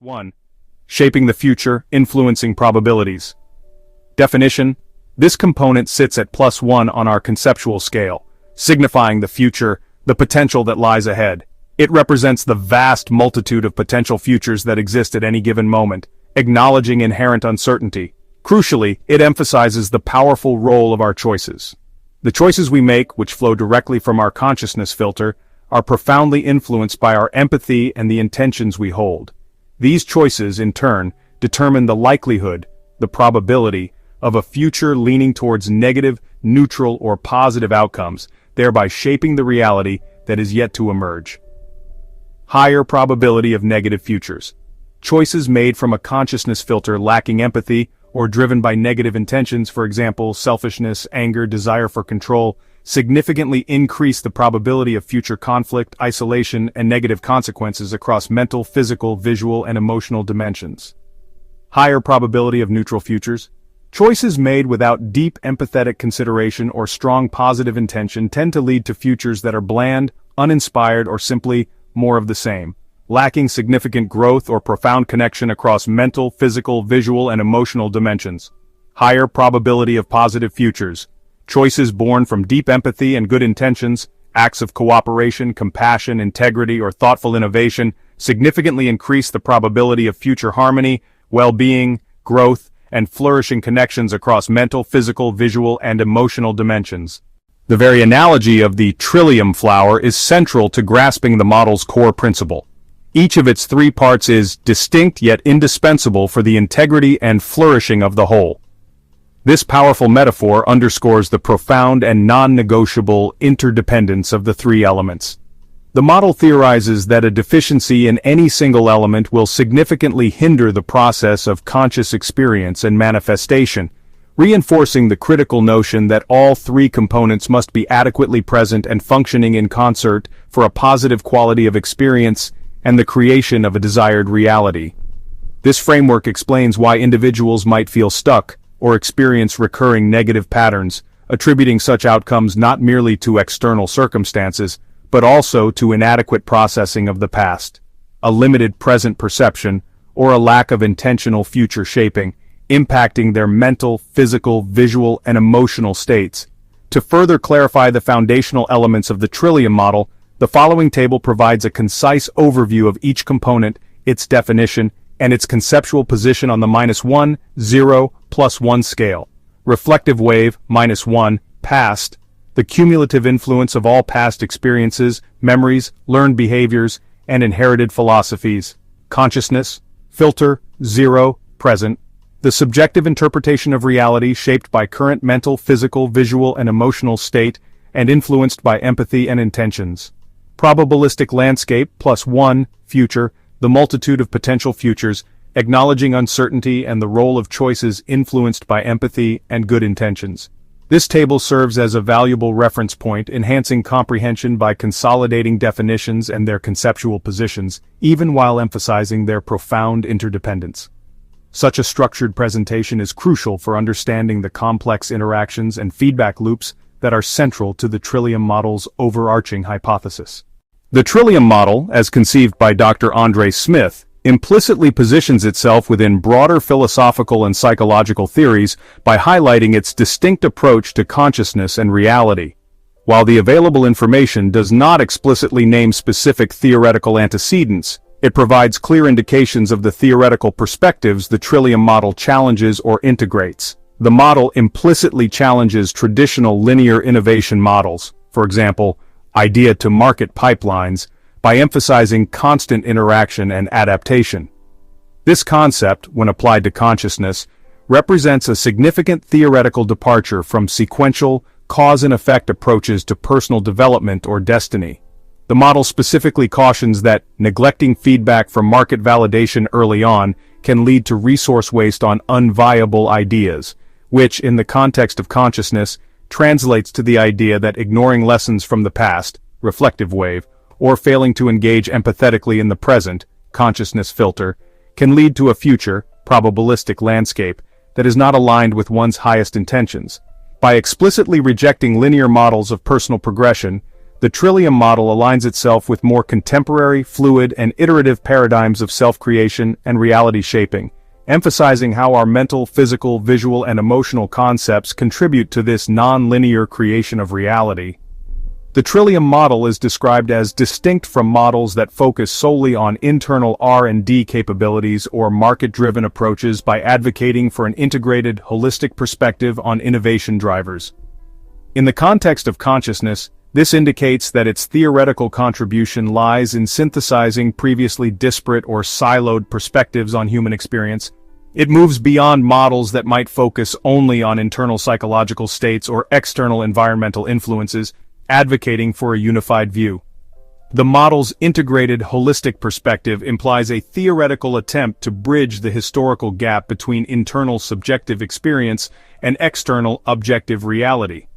1. Shaping the future, influencing probabilities. Definition: this component sits at +1 on our conceptual scale, signifying the future, the potential that lies ahead. It represents the vast multitude of potential futures that exist at any given moment, acknowledging inherent uncertainty. Crucially, it emphasizes the powerful role of our choices. The choices we make, which flow directly from our consciousness filter, are profoundly influenced by our empathy and the intentions we hold. These choices, in turn, determine the likelihood, the probability, of a future leaning towards negative, neutral, or positive outcomes, thereby shaping the reality that is yet to emerge. Higher probability of negative futures. Choices made from a consciousness filter lacking empathy or driven by negative intentions, for example, selfishness, anger, desire for control, significantly increase the probability of future conflict, isolation, and negative consequences across mental, physical, visual, and emotional dimensions. Higher probability of neutral futures. Choices made without deep empathetic consideration or strong positive intention tend to lead to futures that are bland, uninspired, or simply more of the same, lacking significant growth or profound connection across mental, physical, visual, and emotional dimensions. Higher probability of positive futures. Choices born from deep empathy and good intentions, acts of cooperation, compassion, integrity, or thoughtful innovation, significantly increase the probability of future harmony, well-being, growth, and flourishing connections across mental, physical, visual, and emotional dimensions. The very analogy of the trillium flower is central to grasping the model's core principle. Each of its three parts is distinct yet indispensable for the integrity and flourishing of the whole. This powerful metaphor underscores the profound and non-negotiable interdependence of the three elements. The model theorizes that a deficiency in any single element will significantly hinder the process of conscious experience and manifestation, reinforcing the critical notion that all three components must be adequately present and functioning in concert for a positive quality of experience and the creation of a desired reality. This framework explains why individuals might feel stuck or experience recurring negative patterns, attributing such outcomes not merely to external circumstances, but also to inadequate processing of the past, a limited present perception, or a lack of intentional future shaping, impacting their mental, physical, visual, and emotional states. To further clarify the foundational elements of the Trillium model, the following table provides a concise overview of each component, its definition, and its conceptual position on the -1, 0, +1 scale. Reflective wave, -1, past, the cumulative influence of all past experiences, memories, learned behaviors, and inherited philosophies. Consciousness, filter, 0, present, the subjective interpretation of reality shaped by current mental, physical, visual, and emotional state, and influenced by empathy and intentions. Probabilistic landscape, +1, future, the multitude of potential futures, acknowledging uncertainty and the role of choices influenced by empathy and good intentions. This table serves as a valuable reference point, enhancing comprehension by consolidating definitions and their conceptual positions, even while emphasizing their profound interdependence. Such a structured presentation is crucial for understanding the complex interactions and feedback loops that are central to the Trillium model's overarching hypothesis. The Trillium model, as conceived by Dr. Andre Smith, implicitly positions itself within broader philosophical and psychological theories by highlighting its distinct approach to consciousness and reality. While the available information does not explicitly name specific theoretical antecedents, it provides clear indications of the theoretical perspectives the Trillium model challenges or integrates. The model implicitly challenges traditional linear innovation models, for example, idea-to-market pipelines, by emphasizing constant interaction and adaptation. This concept, when applied to consciousness, represents a significant theoretical departure from sequential, cause-and-effect approaches to personal development or destiny. The model specifically cautions that neglecting feedback from market validation early on can lead to resource waste on unviable ideas, which, in the context of consciousness, translates to the idea that ignoring lessons from the past, reflective wave, or failing to engage empathetically in the present, consciousness filter, can lead to a future, probabilistic landscape that is not aligned with one's highest intentions. By explicitly rejecting linear models of personal progression, the Trillium model aligns itself with more contemporary, fluid, and iterative paradigms of self-creation and reality shaping, emphasizing how our mental, physical, visual, and emotional concepts contribute to this non-linear creation of reality. The Trillium model is described as distinct from models that focus solely on internal R&D capabilities or market-driven approaches by advocating for an integrated, holistic perspective on innovation drivers. In the context of consciousness, this indicates that its theoretical contribution lies in synthesizing previously disparate or siloed perspectives on human experience. It moves beyond models that might focus only on internal psychological states or external environmental influences, advocating for a unified view. The model's integrated, holistic perspective implies a theoretical attempt to bridge the historical gap between internal subjective experience and external objective reality.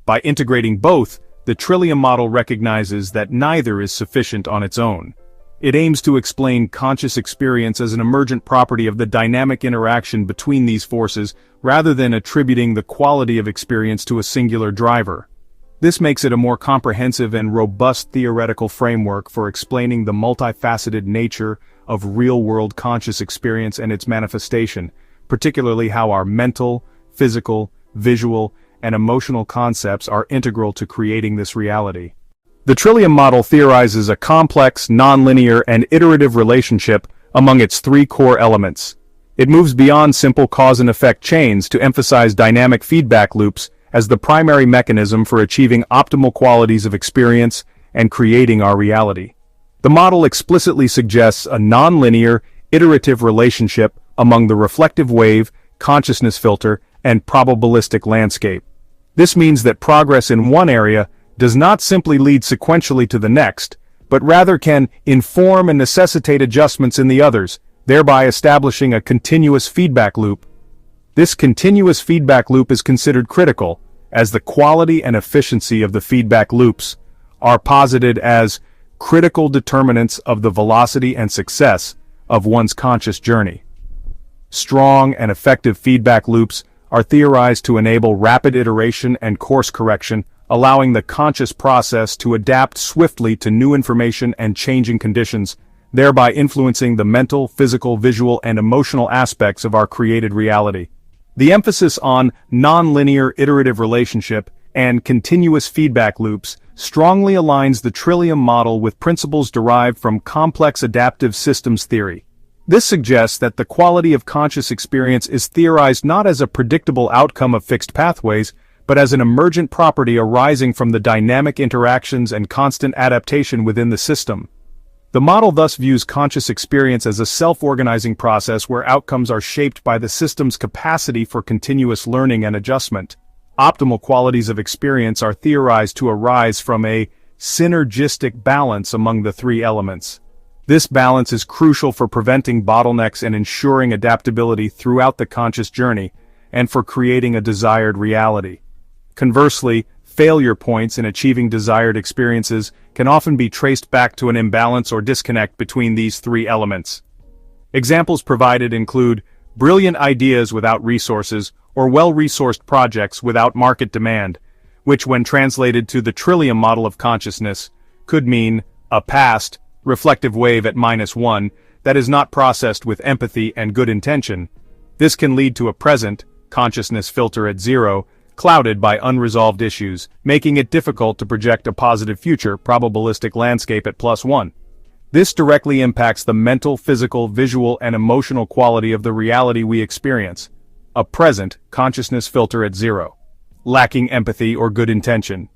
By integrating both, the Trillium model recognizes that neither is sufficient on its own. It aims to explain conscious experience as an emergent property of the dynamic interaction between these forces, rather than attributing the quality of experience to a singular driver. This makes it a more comprehensive and robust theoretical framework for explaining the multifaceted nature of real-world conscious experience and its manifestation, particularly how our mental, physical, visual, and emotional concepts are integral to creating this reality. The Trillium model theorizes a complex, nonlinear, and iterative relationship among its three core elements. It moves beyond simple cause and effect chains to emphasize dynamic feedback loops as the primary mechanism for achieving optimal qualities of experience and creating our reality. The model explicitly suggests a nonlinear, iterative relationship among the reflective wave, consciousness filter, and probabilistic landscape. This means that progress in one area does not simply lead sequentially to the next, but rather can inform and necessitate adjustments in the others, thereby establishing a continuous feedback loop. This continuous feedback loop is considered critical, as the quality and efficiency of the feedback loops are posited as critical determinants of the velocity and success of one's conscious journey. Strong and effective feedback loops are theorized to enable rapid iteration and course correction, allowing the conscious process to adapt swiftly to new information and changing conditions, thereby influencing the mental, physical, visual, and emotional aspects of our created reality. The emphasis on nonlinear iterative relationship and continuous feedback loops strongly aligns the Trillium model with principles derived from complex adaptive systems theory. This suggests that the quality of conscious experience is theorized not as a predictable outcome of fixed pathways, but as an emergent property arising from the dynamic interactions and constant adaptation within the system. The model thus views conscious experience as a self-organizing process where outcomes are shaped by the system's capacity for continuous learning and adjustment. Optimal qualities of experience are theorized to arise from a synergistic balance among the three elements. This balance is crucial for preventing bottlenecks and ensuring adaptability throughout the conscious journey, and for creating a desired reality. Conversely, failure points in achieving desired experiences can often be traced back to an imbalance or disconnect between these three elements. Examples provided include brilliant ideas without resources or well-resourced projects without market demand, which when translated to the Trillium model of consciousness, could mean a past, reflective wave at -1 that is not processed with empathy and good intention. This can lead to a present, consciousness filter at 0, clouded by unresolved issues, making it difficult to project a positive future, probabilistic landscape at +1. This directly impacts the mental, physical, visual, and emotional quality of the reality we experience. A present, consciousness filter at 0, lacking empathy or good intention.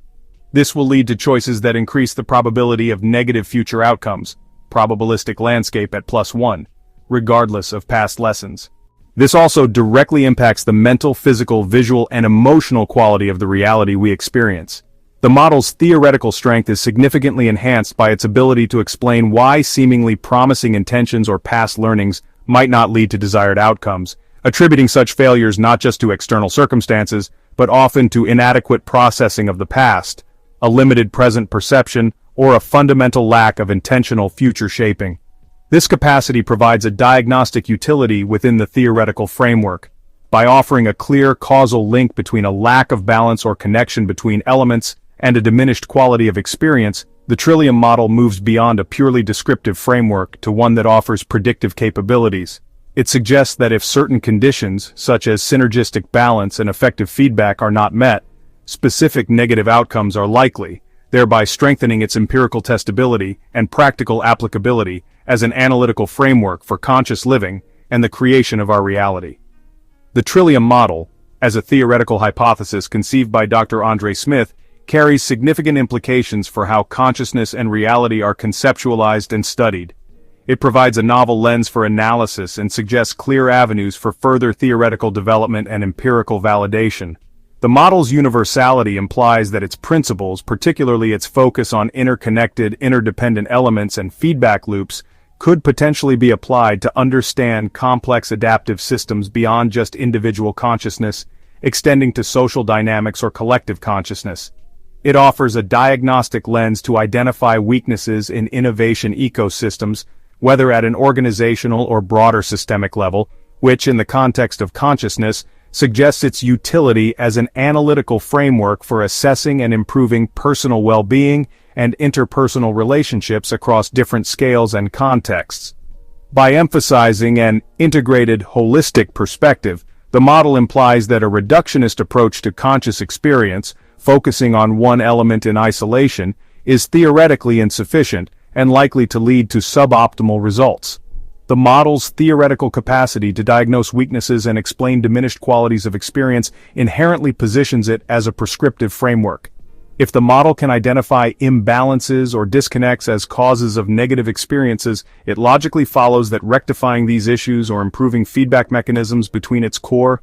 This will lead to choices that increase the probability of negative future outcomes, probabilistic landscape at +1, regardless of past lessons. This also directly impacts the mental, physical, visual, and emotional quality of the reality we experience. The model's theoretical strength is significantly enhanced by its ability to explain why seemingly promising intentions or past learnings might not lead to desired outcomes, attributing such failures not just to external circumstances, but often to inadequate processing of the past, a limited present perception, or a fundamental lack of intentional future shaping. This capacity provides a diagnostic utility within the theoretical framework. By offering a clear causal link between a lack of balance or connection between elements and a diminished quality of experience, the Trillium model moves beyond a purely descriptive framework to one that offers predictive capabilities. It suggests that if certain conditions, such as synergistic balance and effective feedback, are not met, specific negative outcomes are likely, thereby strengthening its empirical testability and practical applicability as an analytical framework for conscious living and the creation of our reality. The Trillium model, as a theoretical hypothesis conceived by Dr. Andre Smith, carries significant implications for how consciousness and reality are conceptualized and studied. It provides a novel lens for analysis and suggests clear avenues for further theoretical development and empirical validation. The model's universality implies that its principles, particularly its focus on interconnected, interdependent elements and feedback loops, could potentially be applied to understand complex adaptive systems beyond just individual consciousness, extending to social dynamics or collective consciousness. It offers a diagnostic lens to identify weaknesses in innovation ecosystems, whether at an organizational or broader systemic level, which, in the context of consciousness, suggests its utility as an analytical framework for assessing and improving personal well-being and interpersonal relationships across different scales and contexts. By emphasizing an integrated, holistic perspective, the model implies that a reductionist approach to conscious experience, focusing on one element in isolation, is theoretically insufficient and likely to lead to suboptimal results. The model's theoretical capacity to diagnose weaknesses and explain diminished qualities of experience inherently positions it as a prescriptive framework. If the model can identify imbalances or disconnects as causes of negative experiences, it logically follows that rectifying these issues or improving feedback mechanisms between its core,